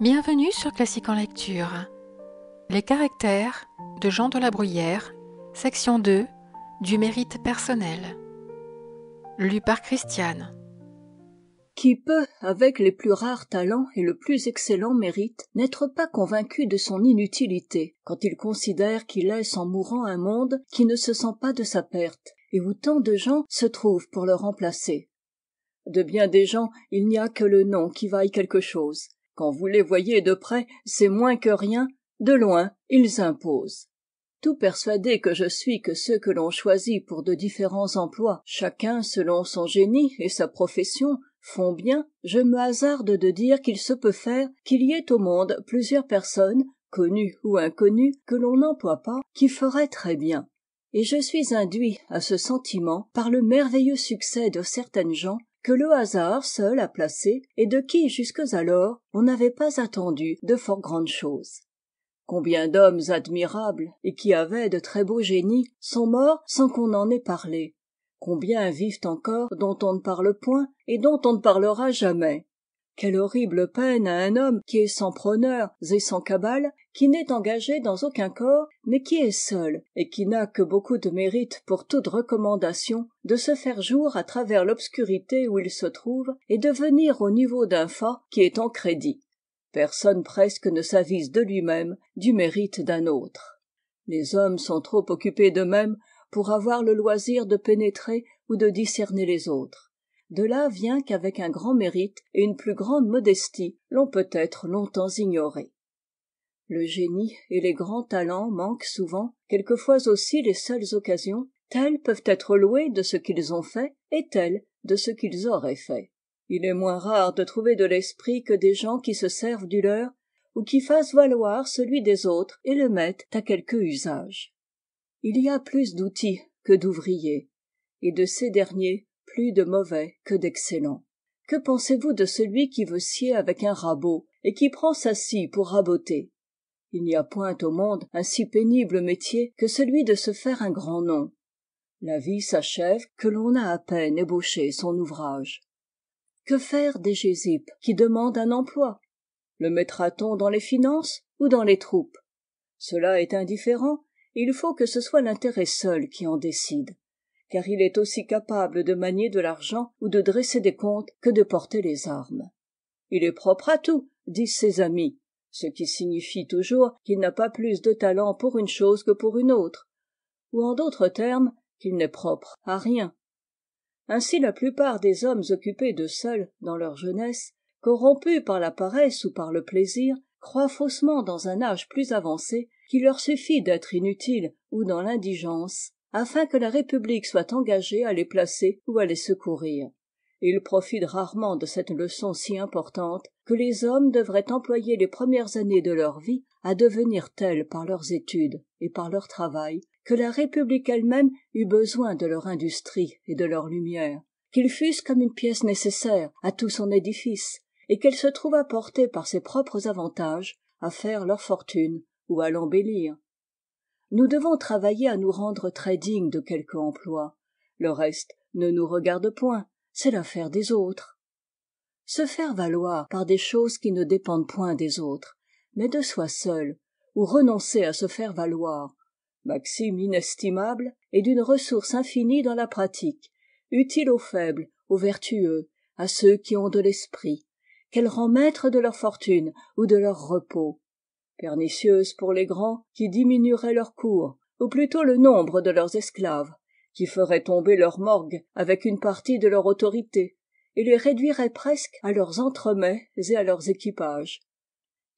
Bienvenue sur Classique en lecture. Les caractères de Jean de la Bruyère, section 2, du mérite personnel. Lu par Christiane. Qui peut, avec les plus rares talents et le plus excellent mérite, n'être pas convaincu de son inutilité, quand il considère qu'il laisse en mourant un monde qui ne se sent pas de sa perte, et où tant de gens se trouvent pour le remplacer. De bien des gens, il n'y a que le nom qui vaille quelque chose. Quand vous les voyez de près, c'est moins que rien, de loin, ils imposent. Tout persuadé que je suis que ceux que l'on choisit pour de différents emplois, chacun selon son génie et sa profession, font bien, je me hasarde de dire qu'il se peut faire qu'il y ait au monde plusieurs personnes, connues ou inconnues, que l'on n'emploie pas, qui feraient très bien. Et je suis induit à ce sentiment par le merveilleux succès de certaines gens que le hasard seul a placées et de qui jusques alors on n'avait pas attendu de fort grandes choses. Combien d'hommes admirables et qui avaient de très beaux génies sont morts sans qu'on en ait parlé. Combien vivent encore dont on ne parle point et dont on ne parlera jamais. Quelle horrible peine à un homme qui est sans prôneurs et sans cabale, qui n'est engagé dans aucun corps, mais qui est seul, et qui n'a que beaucoup de mérite pour toute recommandation, de se faire jour à travers l'obscurité où il se trouve, et de venir au niveau d'un fat qui est en crédit. Personne presque ne s'avise de lui-même du mérite d'un autre. Les hommes sont trop occupés d'eux-mêmes pour avoir le loisir de pénétrer ou de discerner les autres. De là vient qu'avec un grand mérite et une plus grande modestie, l'on peut être longtemps ignoré. Le génie et les grands talents manquent souvent, quelquefois aussi les seules occasions, tels peuvent être loués de ce qu'ils ont fait et tels de ce qu'ils auraient fait. Il est moins rare de trouver de l'esprit que des gens qui se servent du leur ou qui fassent valoir celui des autres et le mettent à quelque usage. Il y a plus d'outils que d'ouvriers, et de ces derniers plus de mauvais que d'excellents. Que pensez-vous de celui qui veut scier avec un rabot et qui prend sa scie pour raboter? Il n'y a point au monde un si pénible métier que celui de se faire un grand nom. La vie s'achève que l'on a à peine ébauché son ouvrage. Que faire des gésipes qui demandent un emploi? Le mettra-t-on dans les finances ou dans les troupes? Cela est indifférent, il faut que ce soit l'intérêt seul qui en décide, car il est aussi capable de manier de l'argent ou de dresser des comptes que de porter les armes. Il est propre à tout, disent ses amis, ce qui signifie toujours qu'il n'a pas plus de talent pour une chose que pour une autre, ou en d'autres termes, qu'il n'est propre à rien. Ainsi la plupart des hommes occupés de seuls dans leur jeunesse, corrompus par la paresse ou par le plaisir, croient faussement dans un âge plus avancé qu'il leur suffit d'être inutiles ou dans l'indigence, afin que la République soit engagée à les placer ou à les secourir. Et ils profitent rarement de cette leçon si importante que les hommes devraient employer les premières années de leur vie à devenir tels par leurs études et par leur travail, que la République elle-même eut besoin de leur industrie et de leur lumière, qu'ils fussent comme une pièce nécessaire à tout son édifice, et qu'elle se trouvât portée par ses propres avantages à faire leur fortune ou à l'embellir. Nous devons travailler à nous rendre très dignes de quelque emploi. Le reste ne nous regarde point, c'est l'affaire des autres. Se faire valoir par des choses qui ne dépendent point des autres, mais de soi seul, ou renoncer à se faire valoir, maxime inestimable et d'une ressource infinie dans la pratique, utile aux faibles, aux vertueux, à ceux qui ont de l'esprit, qu'elle rend maîtres de leur fortune ou de leur repos, pernicieuse pour les grands qui diminueraient leur cour, ou plutôt le nombre de leurs esclaves, qui feraient tomber leur morgue avec une partie de leur autorité, et les réduiraient presque à leurs entremets et à leurs équipages,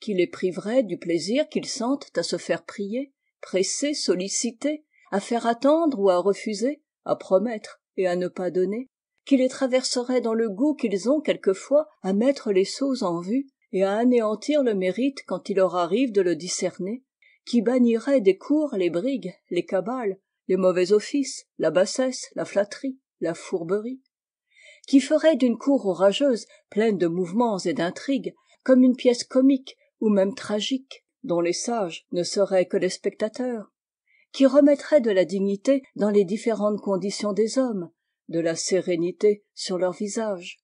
qui les priverait du plaisir qu'ils sentent à se faire prier, presser, solliciter, à faire attendre ou à refuser, à promettre et à ne pas donner, qui les traverserait dans le goût qu'ils ont quelquefois à mettre les sots en vue et à anéantir le mérite quand il leur arrive de le discerner, qui bannirait des cours les brigues, les cabales, les mauvais offices, la bassesse, la flatterie, la fourberie, qui ferait d'une cour orageuse, pleine de mouvements et d'intrigues, comme une pièce comique ou même tragique, dont les sages ne seraient que les spectateurs, qui remettrait de la dignité dans les différentes conditions des hommes, de la sérénité sur leur visage,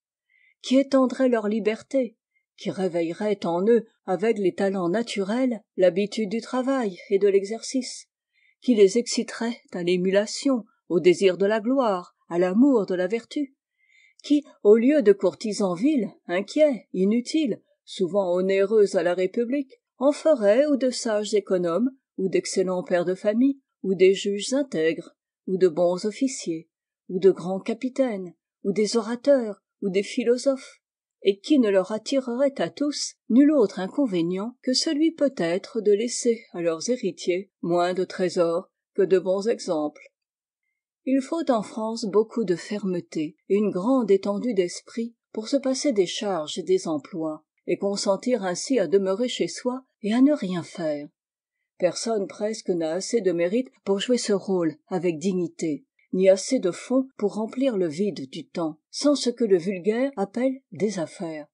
qui étendrait leur liberté, qui réveillerait en eux avec les talents naturels l'habitude du travail et de l'exercice, qui les exciterait à l'émulation, au désir de la gloire, à l'amour de la vertu, qui, au lieu de courtisans vils, inquiets, inutiles, souvent onéreux à la République, en ferait ou de sages économes, ou d'excellents pères de famille, ou des juges intègres, ou de bons officiers, ou de grands capitaines, ou des orateurs, ou des philosophes, et qui ne leur attirerait à tous nul autre inconvénient que celui peut-être de laisser à leurs héritiers moins de trésors que de bons exemples. Il faut en France beaucoup de fermeté et une grande étendue d'esprit pour se passer des charges et des emplois, et consentir ainsi à demeurer chez soi et à ne rien faire. Personne presque n'a assez de mérite pour jouer ce rôle avec dignité, ni assez de fonds pour remplir le vide du temps, sans ce que le vulgaire appelle des affaires.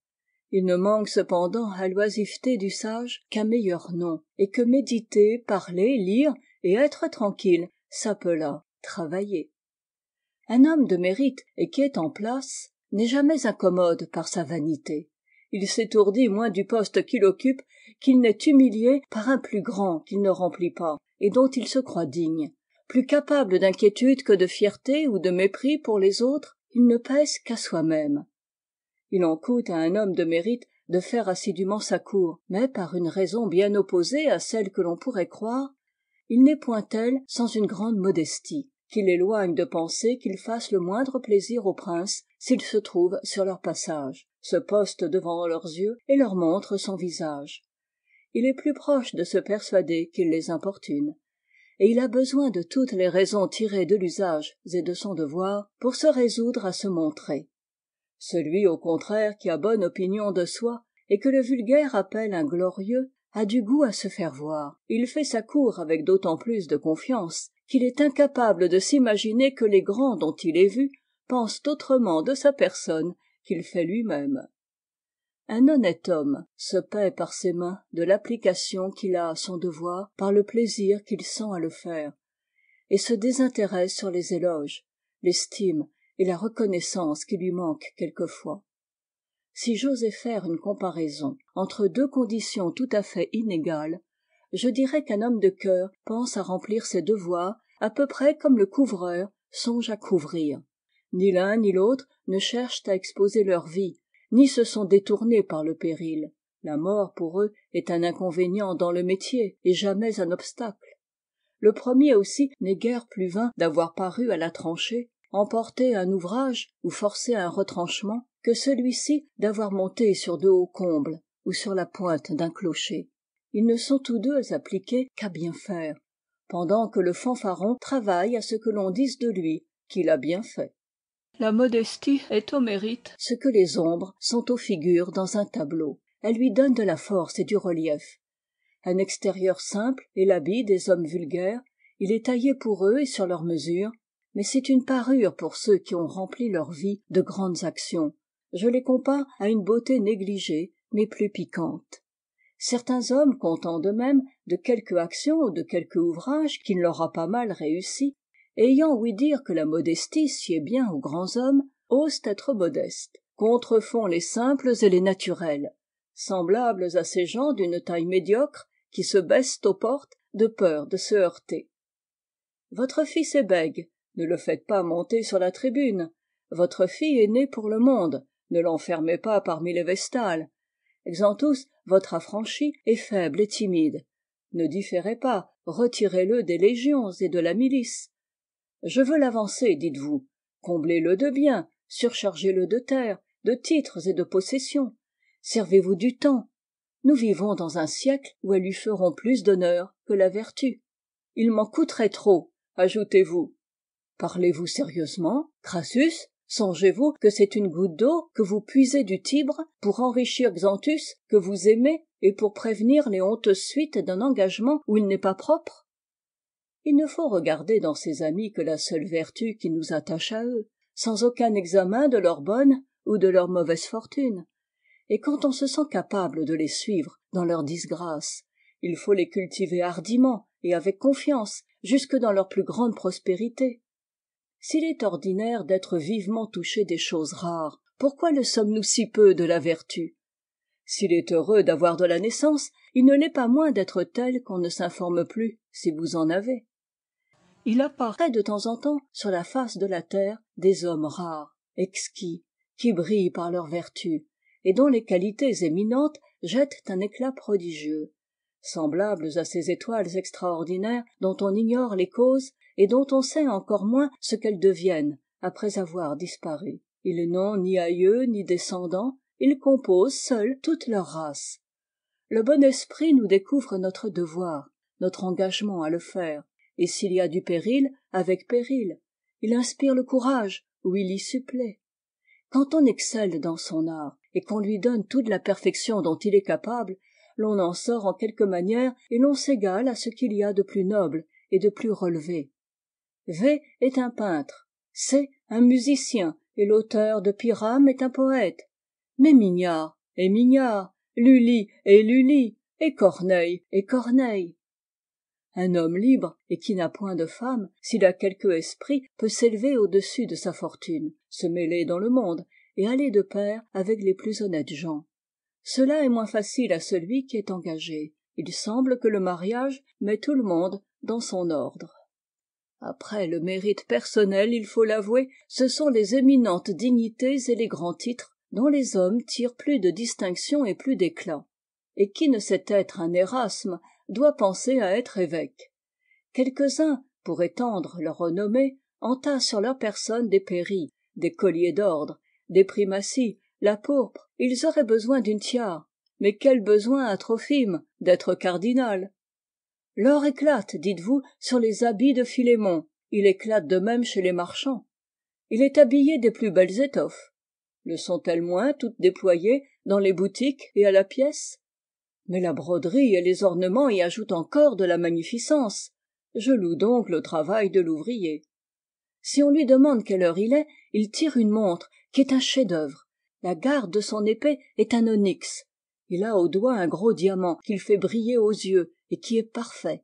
Il ne manque cependant à l'oisiveté du sage qu'un meilleur nom, et que méditer, parler, lire et être tranquille s'appela travailler. Un homme de mérite et qui est en place n'est jamais incommode par sa vanité. Il s'étourdit moins du poste qu'il occupe qu'il n'est humilié par un plus grand qu'il ne remplit pas et dont il se croit digne. Plus capable d'inquiétude que de fierté ou de mépris pour les autres, il ne pèse qu'à soi-même. Il en coûte à un homme de mérite de faire assidûment sa cour, mais par une raison bien opposée à celle que l'on pourrait croire, il n'est point tel sans une grande modestie, qui l'éloigne de penser qu'il fasse le moindre plaisir aux princes s'ils se trouvent sur leur passage, se poste devant leurs yeux et leur montre son visage. Il est plus proche de se persuader qu'il les importune, et il a besoin de toutes les raisons tirées de l'usage et de son devoir pour se résoudre à se montrer. Celui, au contraire, qui a bonne opinion de soi, et que le vulgaire appelle un glorieux, a du goût à se faire voir. Il fait sa cour avec d'autant plus de confiance qu'il est incapable de s'imaginer que les grands dont il est vu pensent autrement de sa personne qu'il fait lui-même. Un honnête homme se paie par ses mains de l'application qu'il a à son devoir par le plaisir qu'il sent à le faire, et se désintéresse sur les éloges, l'estime et la reconnaissance qui lui manquent quelquefois. Si j'osais faire une comparaison entre deux conditions tout à fait inégales, je dirais qu'un homme de cœur pense à remplir ses devoirs à peu près comme le couvreur songe à couvrir. Ni l'un ni l'autre ne cherchent à exposer leur vie, ni se sont détournés par le péril. La mort pour eux est un inconvénient dans le métier et jamais un obstacle. Le premier aussi n'est guère plus vain d'avoir paru à la tranchée, emporter un ouvrage ou forcer un retranchement, que celui-ci d'avoir monté sur de hauts combles ou sur la pointe d'un clocher. Ils ne sont tous deux appliqués qu'à bien faire, pendant que le fanfaron travaille à ce que l'on dise de lui qu'il a bien fait. La modestie est au mérite ce que les ombres sont aux figures dans un tableau. Elle lui donne de la force et du relief. Un extérieur simple est l'habit des hommes vulgaires, il est taillé pour eux et sur leur mesure, mais c'est une parure pour ceux qui ont rempli leur vie de grandes actions. Je les compare à une beauté négligée, mais plus piquante. Certains hommes, contents d'eux-mêmes de quelque action ou de quelque ouvrage qui ne leur a pas mal réussi, et ayant ouï dire que la modestie sied bien aux grands hommes, osent être modestes, contrefont les simples et les naturels, semblables à ces gens d'une taille médiocre qui se baissent aux portes de peur de se heurter. Votre fils est bègue, ne le faites pas monter sur la tribune. Votre fille est née pour le monde, ne l'enfermez pas parmi les vestales. Xanthus, votre affranchi, est faible et timide. Ne différez pas, retirez-le des légions et de la milice. Je veux l'avancer, dites-vous. Comblez-le de biens, surchargez-le de terres, de titres et de possessions. Servez-vous du temps. Nous vivons dans un siècle où elles lui feront plus d'honneur que la vertu. Il m'en coûterait trop, ajoutez-vous. Parlez-vous sérieusement, Crassus? Songez-vous que c'est une goutte d'eau que vous puisez du Tibre pour enrichir Xanthus que vous aimez et pour prévenir les honteuses suites d'un engagement où il n'est pas propre? Il ne faut regarder dans ses amis que la seule vertu qui nous attache à eux, sans aucun examen de leur bonne ou de leur mauvaise fortune. Et quand on se sent capable de les suivre dans leurs disgrâces, il faut les cultiver hardiment et avec confiance jusque dans leur plus grande prospérité. S'il est ordinaire d'être vivement touché des choses rares, pourquoi le sommes-nous si peu de la vertu? S'il est heureux d'avoir de la naissance, il ne l'est pas moins d'être tel qu'on ne s'informe plus, si vous en avez. Il apparaît de temps en temps sur la face de la terre des hommes rares, exquis, qui brillent par leurs vertus, et dont les qualités éminentes jettent un éclat prodigieux, semblables à ces étoiles extraordinaires dont on ignore les causes et dont on sait encore moins ce qu'elles deviennent après avoir disparu. Ils n'ont ni aïeux ni descendants, ils composent seuls toute leur race. Le bon esprit nous découvre notre devoir, notre engagement à le faire, et s'il y a du péril, avec péril, il inspire le courage où il y supplée. Quand on excelle dans son art, et qu'on lui donne toute la perfection dont il est capable, l'on en sort en quelque manière et l'on s'égale à ce qu'il y a de plus noble et de plus relevé. V est un peintre, C un musicien, et l'auteur de Pyrame est un poète. Mais Mignard est Mignard, Lully est Lully, et Corneille est Corneille. Un homme libre, et qui n'a point de femme, s'il a quelque esprit, peut s'élever au-dessus de sa fortune, se mêler dans le monde, et aller de pair avec les plus honnêtes gens. Cela est moins facile à celui qui est engagé. Il semble que le mariage met tout le monde dans son ordre. Après le mérite personnel, il faut l'avouer, ce sont les éminentes dignités et les grands titres dont les hommes tirent plus de distinction et plus d'éclat. Et qui ne sait être un Érasme doit penser à être évêque. Quelques-uns, pour étendre leur renommée, entassent sur leur personne des pairies, des colliers d'ordre, des primaties, la pourpre. Ils auraient besoin d'une tiare. Mais quel besoin a Trophime d'être cardinal? L'or éclate, dites-vous, sur les habits de Philémon. Il éclate de même chez les marchands. Il est habillé des plus belles étoffes. Le sont-elles moins toutes déployées dans les boutiques et à la pièce? Mais la broderie et les ornements y ajoutent encore de la magnificence. Je loue donc le travail de l'ouvrier. Si on lui demande quelle heure il tire une montre qui est un chef-d'œuvre. La garde de son épée est un onyx. Il a au doigt un gros diamant qu'il fait briller aux yeux et qui est parfait.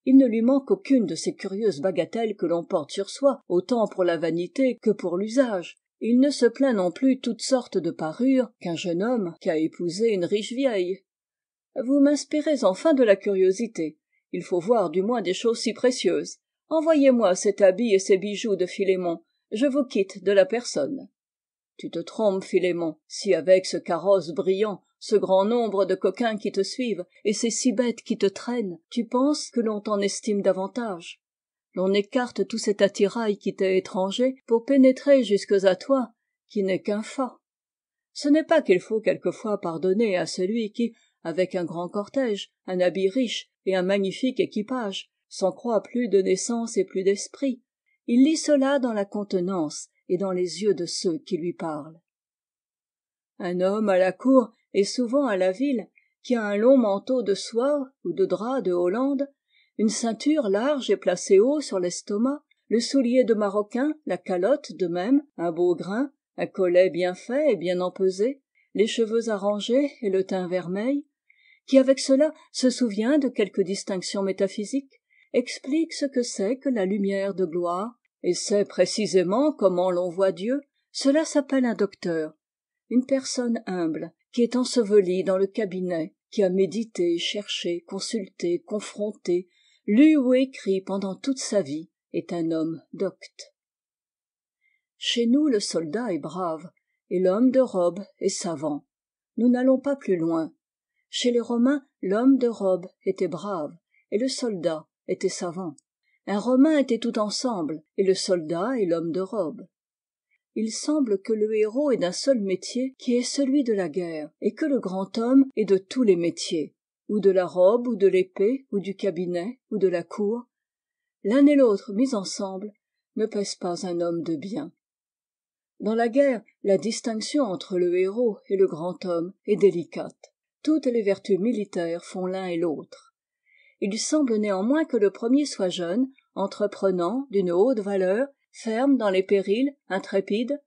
Il ne lui manque aucune de ces curieuses bagatelles que l'on porte sur soi, autant pour la vanité que pour l'usage. Il ne se plaint non plus toutes sortes de parures qu'un jeune homme qui a épousé une riche vieille. Vous m'inspirez enfin de la curiosité. Il faut voir du moins des choses si précieuses. Envoyez-moi cet habit et ces bijoux de Philémon. Je vous quitte de la personne. Tu te trompes, Philémon, si avec ce carrosse brillant, ce grand nombre de coquins qui te suivent, et ces six bêtes qui te traînent, tu penses que l'on t'en estime davantage. L'on écarte tout cet attirail qui t'est étranger pour pénétrer jusque à toi, qui n'est qu'un fat. Ce n'est pas qu'il faut quelquefois pardonner à celui qui, avec un grand cortège, un habit riche et un magnifique équipage, s'en croit plus de naissance et plus d'esprit. Il lit cela dans la contenance et dans les yeux de ceux qui lui parlent. Un homme à la cour et souvent à la ville, qui a un long manteau de soie ou de drap de Hollande, une ceinture large et placée haut sur l'estomac, le soulier de maroquin, la calotte de même, un beau grain, un collet bien fait et bien empesé, les cheveux arrangés et le teint vermeil, qui avec cela se souvient de quelque distinction métaphysique, explique ce que c'est que la lumière de gloire, et sait précisément comment l'on voit Dieu, cela s'appelle un docteur, une personne humble, qui est ensevelie dans le cabinet, qui a médité, cherché, consulté, confronté, lu ou écrit pendant toute sa vie, est un homme docte. Chez nous, le soldat est brave, et l'homme de robe est savant. Nous n'allons pas plus loin. Chez les Romains, l'homme de robe était brave, et le soldat était savant. Un Romain était tout ensemble, et le soldat et l'homme de robe. Il semble que le héros est d'un seul métier qui est celui de la guerre, et que le grand homme est de tous les métiers, ou de la robe, ou de l'épée, ou du cabinet, ou de la cour. L'un et l'autre mis ensemble ne pèsent pas un homme de bien. Dans la guerre, la distinction entre le héros et le grand homme est délicate. Toutes les vertus militaires font l'un et l'autre. Il semble néanmoins que le premier soit jeune, entreprenant, d'une haute valeur, ferme dans les périls, intrépide,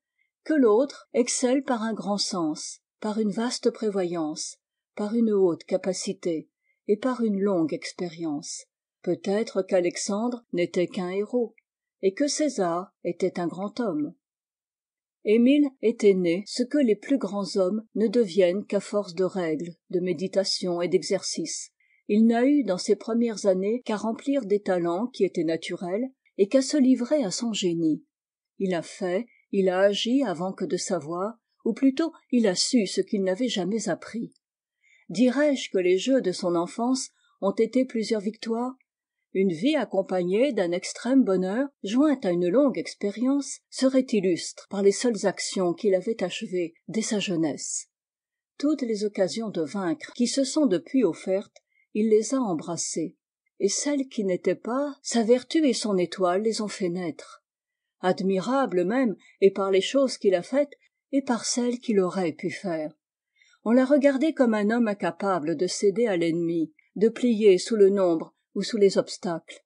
que l'autre excelle par un grand sens, par une vaste prévoyance, par une haute capacité, et par une longue expérience. Peut-être qu'Alexandre n'était qu'un héros, et que César était un grand homme. Émile était né ce que les plus grands hommes ne deviennent qu'à force de règles, de méditation et d'exercice. Il n'a eu dans ses premières années qu'à remplir des talents qui étaient naturels et qu'à se livrer à son génie. Il a fait, il a agi avant que de savoir, ou plutôt il a su ce qu'il n'avait jamais appris. Dirais-je que les jeux de son enfance ont été plusieurs victoires? Une vie accompagnée d'un extrême bonheur, jointe à une longue expérience, serait illustre par les seules actions qu'il avait achevées dès sa jeunesse. Toutes les occasions de vaincre qui se sont depuis offertes, il les a embrassées, et celles qui n'étaient pas, sa vertu et son étoile les ont fait naître. Admirable même, et par les choses qu'il a faites, et par celles qu'il aurait pu faire. On l'a regardé comme un homme incapable de céder à l'ennemi, de plier sous le nombre ou sous les obstacles,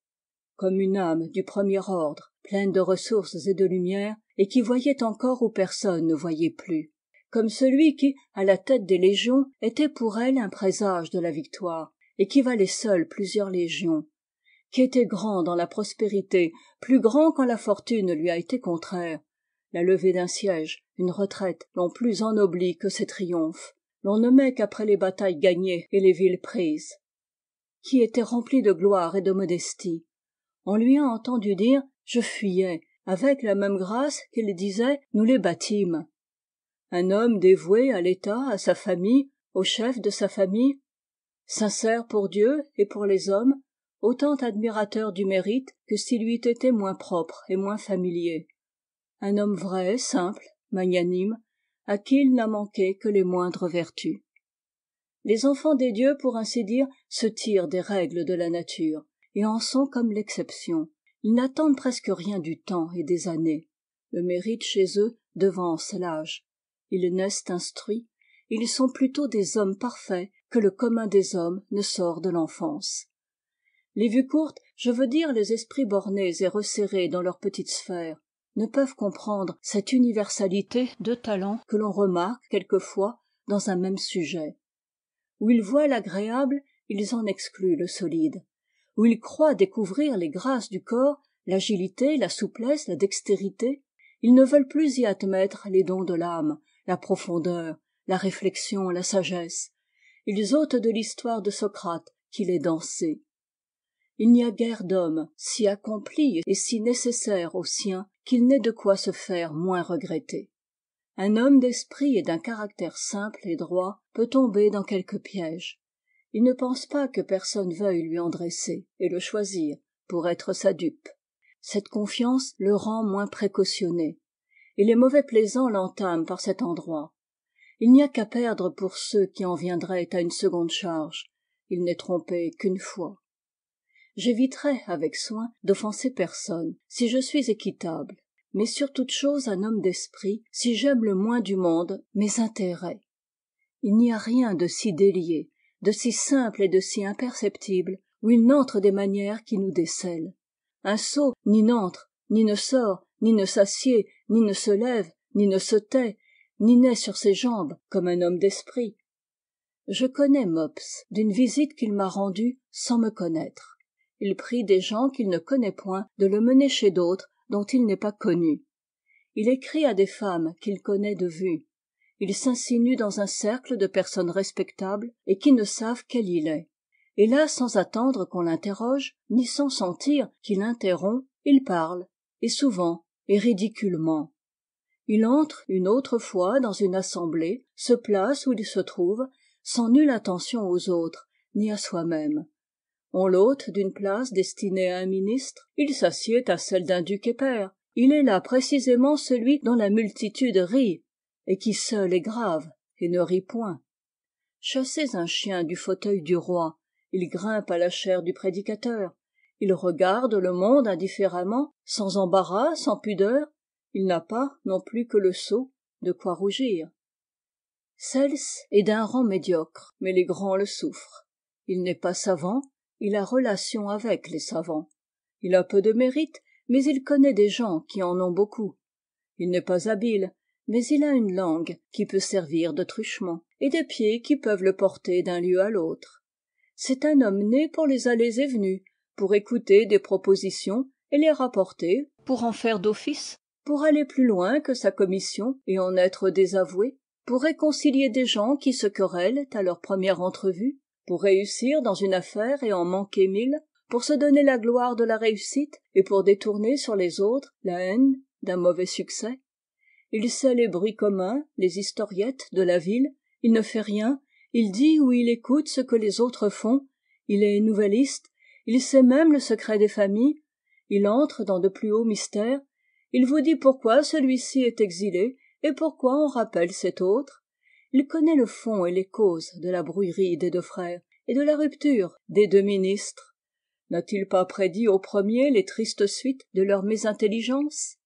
comme une âme du premier ordre, pleine de ressources et de lumière, et qui voyait encore où personne ne voyait plus, comme celui qui, à la tête des légions, était pour elle un présage de la victoire, et qui valait seul plusieurs légions, qui était grand dans la prospérité, plus grand quand la fortune lui a été contraire. La levée d'un siège, une retraite, l'ont plus ennobli que ses triomphes. L'on ne met qu'après les batailles gagnées et les villes prises. Qui était rempli de gloire et de modestie. On lui a entendu dire « je fuyais », avec la même grâce qu'il disait « nous les bâtîmes ». Un homme dévoué à l'État, à sa famille, au chef de sa famille, sincère pour Dieu et pour les hommes, autant admirateur du mérite que s'il eût été moins propre et moins familier. Un homme vrai, simple, magnanime, à qui il n'a manqué que les moindres vertus. Les enfants des dieux, pour ainsi dire, se tirent des règles de la nature, et en sont comme l'exception. Ils n'attendent presque rien du temps et des années. Le mérite chez eux devance l'âge. Ils naissent instruits, ils sont plutôt des hommes parfaits que le commun des hommes ne sort de l'enfance. Les vues courtes, je veux dire les esprits bornés et resserrés dans leur petite sphère, ne peuvent comprendre cette universalité de talents que l'on remarque quelquefois dans un même sujet. Où ils voient l'agréable, ils en excluent le solide. Où ils croient découvrir les grâces du corps, l'agilité, la souplesse, la dextérité, ils ne veulent plus y admettre les dons de l'âme, la profondeur, la réflexion, la sagesse. Ils ôtent de l'histoire de Socrate qu'il est dansé. Il n'y a guère d'homme si accompli et si nécessaire aux siens qu'il n'ait de quoi se faire moins regretter. Un homme d'esprit et d'un caractère simple et droit peut tomber dans quelque piège. Il ne pense pas que personne veuille lui en dresser et le choisir pour être sa dupe. Cette confiance le rend moins précautionné, et les mauvais plaisants l'entament par cet endroit. Il n'y a qu'à perdre pour ceux qui en viendraient à une seconde charge. Il n'est trompé qu'une fois. J'éviterai avec soin d'offenser personne, si je suis équitable, mais sur toute chose un homme d'esprit, si j'aime le moins du monde mes intérêts. Il n'y a rien de si délié, de si simple et de si imperceptible, où il n'entre des manières qui nous décèlent. Un sot ni n'entre, ni ne sort, ni ne s'assied, ni ne se lève, ni ne se tait, ni n'est sur ses jambes comme un homme d'esprit. Je connais Mops d'une visite qu'il m'a rendue sans me connaître. Il prie des gens qu'il ne connaît point de le mener chez d'autres dont il n'est pas connu. Il écrit à des femmes qu'il connaît de vue. Il s'insinue dans un cercle de personnes respectables et qui ne savent quel il est. Et là, sans attendre qu'on l'interroge, ni sans sentir qu'il interrompt, il parle, et souvent, et ridiculement. Il entre une autre fois dans une assemblée, se place où il se trouve, sans nulle attention aux autres, ni à soi-même. On l'ôte d'une place destinée à un ministre, il s'assied à celle d'un duc et pair. Il est là précisément celui dont la multitude rit, et qui seul est grave, et ne rit point. Chassez un chien du fauteuil du roi, il grimpe à la chaire du prédicateur. Il regarde le monde indifféremment, sans embarras, sans pudeur. Il n'a pas, non plus que le sot, de quoi rougir. Cels est d'un rang médiocre, mais les grands le souffrent. Il n'est pas savant, il a relation avec les savants. Il a peu de mérite, mais il connaît des gens qui en ont beaucoup. Il n'est pas habile, mais il a une langue qui peut servir de truchement, et des pieds qui peuvent le porter d'un lieu à l'autre. C'est un homme né pour les allées et venues, pour écouter des propositions et les rapporter, pour en faire d'office, pour aller plus loin que sa commission et en être désavoué, pour réconcilier des gens qui se querellent à leur première entrevue, pour réussir dans une affaire et en manquer 1000, pour se donner la gloire de la réussite et pour détourner sur les autres la haine d'un mauvais succès. Il sait les bruits communs, les historiettes de la ville, il ne fait rien, il dit ou il écoute ce que les autres font, il est nouvelliste, il sait même le secret des familles, il entre dans de plus hauts mystères, il vous dit pourquoi celui-ci est exilé et pourquoi on rappelle cet autre, il connaît le fond et les causes de la brouillerie des deux frères et de la rupture des deux ministres. N'a-t-il pas prédit aux premiers les tristes suites de leur mésintelligence?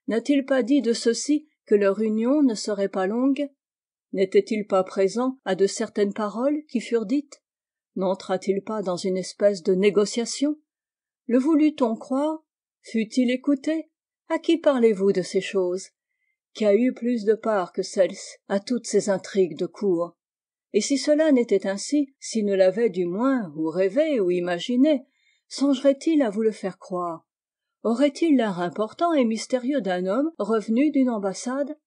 N'a-t-il pas dit de ceux-ci que leur union ne serait pas longue? N'était-il pas présent à de certaines paroles qui furent dites? N'entra-t-il pas dans une espèce de négociation? Le voulut-on croire? Fut-il écouté? À qui parlez-vous de ces choses? Qui a eu plus de part que celle-ci à toutes ces intrigues de cour? Et si cela n'était ainsi, s'il ne l'avait du moins ou rêvé ou imaginé, songerait-il à vous le faire croire? Aurait-il l'air important et mystérieux d'un homme revenu d'une ambassade?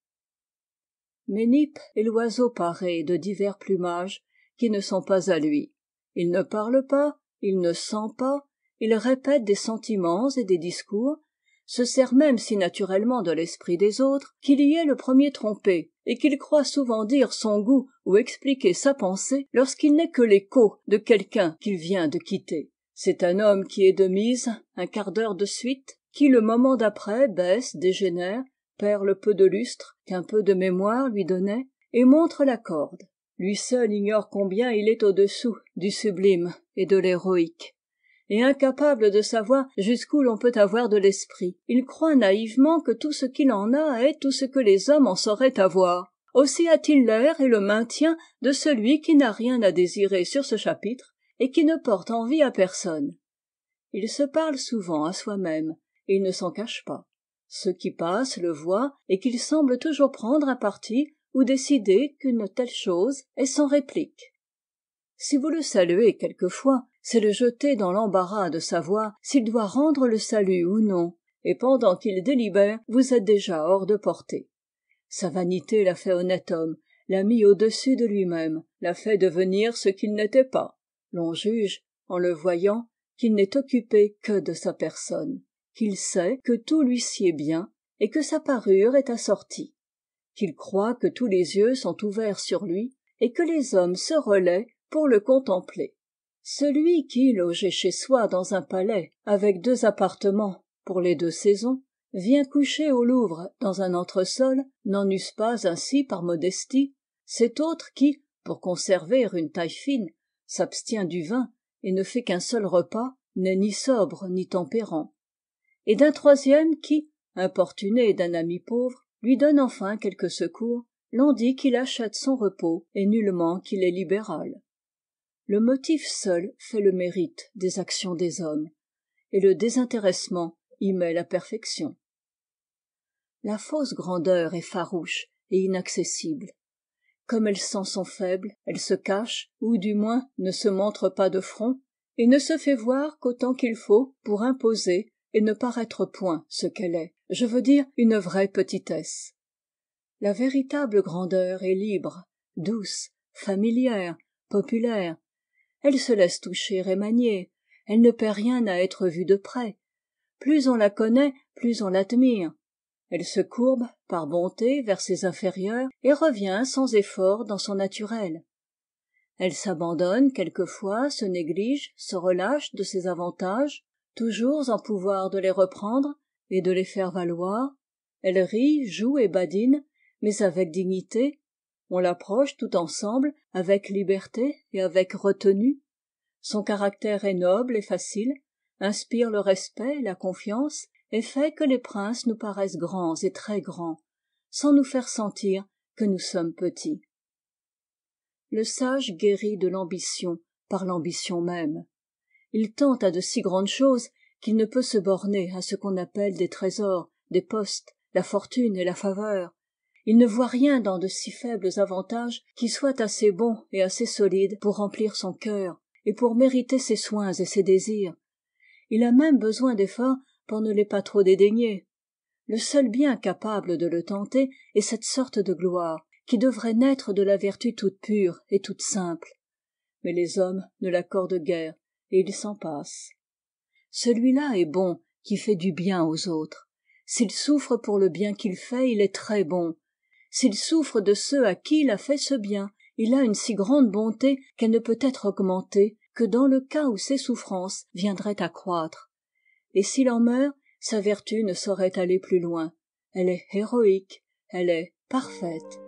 Ménippe est l'oiseau paré de divers plumages qui ne sont pas à lui. Il ne parle pas, il ne sent pas, il répète des sentiments et des discours, se sert même si naturellement de l'esprit des autres qu'il y est le premier trompé et qu'il croit souvent dire son goût ou expliquer sa pensée lorsqu'il n'est que l'écho de quelqu'un qu'il vient de quitter. C'est un homme qui est de mise un quart d'heure de suite, qui le moment d'après baisse, dégénère, perd le peu de lustre qu'un peu de mémoire lui donnait et montre la corde. Lui seul ignore combien il est au-dessous du sublime et de l'héroïque. Et incapable de savoir jusqu'où l'on peut avoir de l'esprit, il croit naïvement que tout ce qu'il en a est tout ce que les hommes en sauraient avoir. Aussi a-t-il l'air et le maintien de celui qui n'a rien à désirer sur ce chapitre et qui ne porte envie à personne. Il se parle souvent à soi-même, et il ne s'en cache pas. Ceux qui passent le voient et qu'il semble toujours prendre un parti ou décider qu'une telle chose est sans réplique. Si vous le saluez quelquefois, c'est le jeter dans l'embarras de savoir s'il doit rendre le salut ou non, et pendant qu'il délibère, vous êtes déjà hors de portée. Sa vanité l'a fait honnête homme, l'a mis au-dessus de lui-même, l'a fait devenir ce qu'il n'était pas. L'on juge, en le voyant, qu'il n'est occupé que de sa personne, qu'il sait que tout lui sied bien et que sa parure est assortie, qu'il croit que tous les yeux sont ouverts sur lui et que les hommes se relaient pour le contempler. Celui qui, logé chez soi dans un palais avec 2 appartements pour les 2 saisons, vient coucher au Louvre dans un entresol, n'en use pas ainsi par modestie, cet autre qui, pour conserver une taille fine, s'abstient du vin et ne fait qu'un seul repas, n'est ni sobre ni tempérant. Et d'un troisième qui, importuné d'un ami pauvre, lui donne enfin quelques secours, l'on dit qu'il achète son repos et nullement qu'il est libéral. Le motif seul fait le mérite des actions des hommes, et le désintéressement y met la perfection. La fausse grandeur est farouche et inaccessible. Comme elles sent sont faibles, elle se cache, ou du moins ne se montre pas de front, et ne se fait voir qu'autant qu'il faut pour imposer et ne paraître point ce qu'elle est, je veux dire une vraie petitesse. La véritable grandeur est libre, douce, familière, populaire. Elle se laisse toucher et manier, elle ne perd rien à être vue de près. Plus on la connaît, plus on l'admire. Elle se courbe, par bonté, vers ses inférieurs, et revient sans effort dans son naturel. Elle s'abandonne quelquefois, se néglige, se relâche de ses avantages, toujours en pouvoir de les reprendre et de les faire valoir. Elle rit, joue et badine, mais avec dignité. On l'approche tout ensemble, avec liberté et avec retenue. Son caractère est noble et facile, inspire le respect, la confiance, et fait que les princes nous paraissent grands et très grands, sans nous faire sentir que nous sommes petits. Le sage guérit de l'ambition par l'ambition même. Il tente à de si grandes choses qu'il ne peut se borner à ce qu'on appelle des trésors, des postes, la fortune et la faveur. Il ne voit rien dans de si faibles avantages qui soient assez bons et assez solides pour remplir son cœur et pour mériter ses soins et ses désirs. Il a même besoin d'efforts pour ne les pas trop dédaigner. Le seul bien capable de le tenter est cette sorte de gloire qui devrait naître de la vertu toute pure et toute simple. Mais les hommes ne l'accordent guère, et il s'en passe. Celui-là est bon qui fait du bien aux autres. S'il souffre pour le bien qu'il fait, il est très bon. S'il souffre de ceux à qui il a fait ce bien, il a une si grande bonté qu'elle ne peut être augmentée que dans le cas où ses souffrances viendraient à croître. Et s'il en meurt, sa vertu ne saurait aller plus loin. Elle est héroïque, elle est parfaite.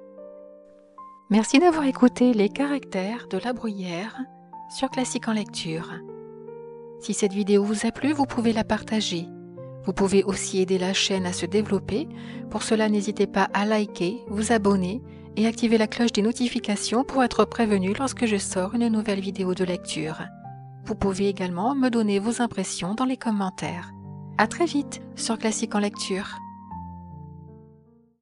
Merci d'avoir écouté Les caractères de La Bruyère sur Classique en lecture. Si cette vidéo vous a plu, vous pouvez la partager. Vous pouvez aussi aider la chaîne à se développer. Pour cela, n'hésitez pas à liker, vous abonner et activer la cloche des notifications pour être prévenu lorsque je sors une nouvelle vidéo de lecture. Vous pouvez également me donner vos impressions dans les commentaires. À très vite sur Classique en lecture.